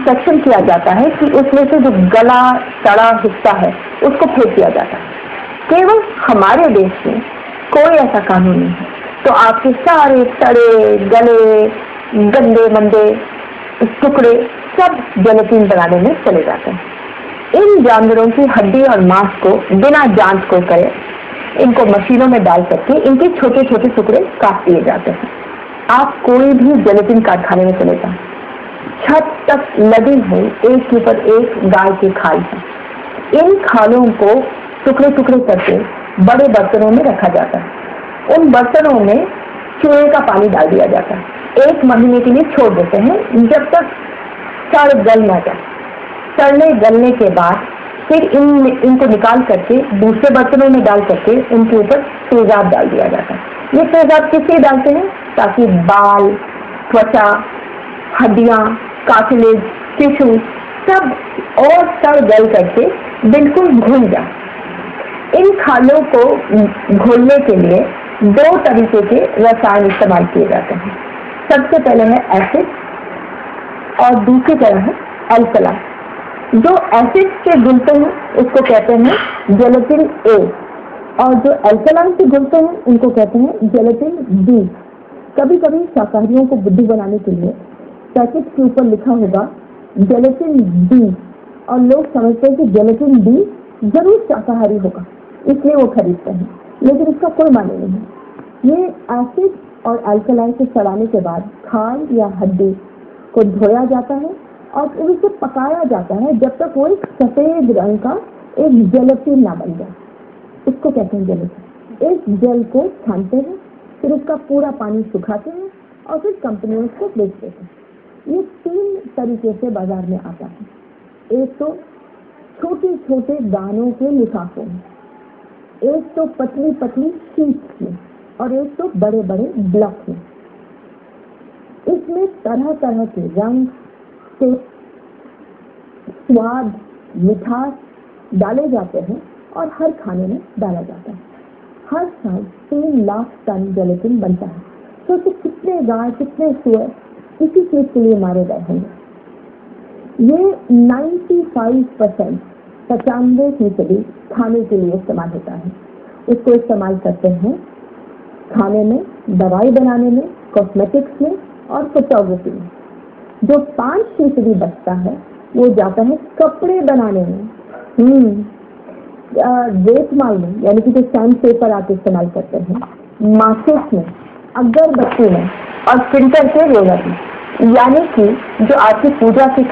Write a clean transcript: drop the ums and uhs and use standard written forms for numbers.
Disinfection किया जाता है कि उसमें से जो गला सड़ा हिस्सा है उसको फेंक दिया जाता है। केवल हमारे देश में कोई ऐसा कानून नहीं है, तो आपके सारे सड़े गले गंदे मंदे टुकड़े सब जेलेटिन बनाने में चले जाते हैं। इन जानवरों की हड्डी और मांस को बिना जांच को करे इनको मशीनों में डाल करके इनके छोटे छोटे टुकड़े काट दिए जाते हैं। आप कोई भी जेलेटिन कारखाने में चले जाएं, छत तक लदी हुई एक के ऊपर एक गाय की खाल है। इन खालों को टुकड़े टुकड़े करके बड़े बर्तनों में रखा जाता है। उन बर्तनों में चूहे का पानी डाल दिया जाता है। 1 महीने के लिए छोड़ देते हैं जब तक सड़ गल न जाए। सड़ने गलने के बाद फिर इनको निकाल करके दूसरे बर्तनों में डाल करके इनके ऊपर तेजाब डाल दिया जाता है। ये तेजाब किस लिए डालते हैं? ताकि बाल, त्वचा, हड्डियां, कार्टिलेज, टिश्यू सब और सड़ गल करके बिल्कुल घुल जाए। इन खालों को घोलने के लिए 2 तरीके के रसायन इस्तेमाल किए जाते हैं। सबसे पहले है एसिड और दूसरी तरह है अल्कलाइन। जो एसिड से घुलते हैं उसको कहते हैं जेलेटिन ए, और जो अल्कलाइन से घुलते हैं उनको कहते हैं जेलेटिन बी। कभी कभी शाकाहारियों को बुद्धि बनाने के लिए पैकेट के ऊपर लिखा होगा जेलेटिन बी, और लोग समझते हैं कि जेलेटिन बी जरूर शाकाहारी होगा, इसलिए वो खरीदते हैं, लेकिन इसका कोई माने नहीं है। ये एसिड और अल्कलाइन से सड़ाने के बाद खाल या हड्डी को धोया जाता है और फिर उसे पकाया जाता है जब तक वो एक सफेद रंग का एक जेलेटिन ना बन जाए। इसको कहते हैं जेलेटिन। इस जेल को छानते हैं, फिर उसका पूरा पानी सुखाते हैं और फिर कंपनियों उसको बेच देते हैं। ये 3 तरीके से बाजार में आता है। एक तो छोटे छोटे दानों के लिफाफों में, एक तो पतली पतली शीट्स में, और एक तो बड़े बड़े ब्लॉक में। इसमें तरह तरह के रंग से स्वाद मिठास डाले जाते हैं और हर खाने में डाला जाता है। हर साल 3 लाख टन जेलेटिन बनता है। तो कितने गाय कितने सुअर इसी चीज के लिए मारे गए होंगे। ये 95% 95% खाने के लिए इस्तेमाल होता है। इसको इस्तेमाल करते हैं खाने में, दवाई बनाने में, कॉस्मेटिक्स में और फोटोग्राफी में। जो 5% बचता है वो जाता है कपड़े बनाने में, रेतमाल में, यानी कि जो सैंड पेपर आप इस्तेमाल करते हैं, माचिस में, अगरबत्ती में और प्रिंटर के रोलर में, यानी कि जो आपकी पूजा की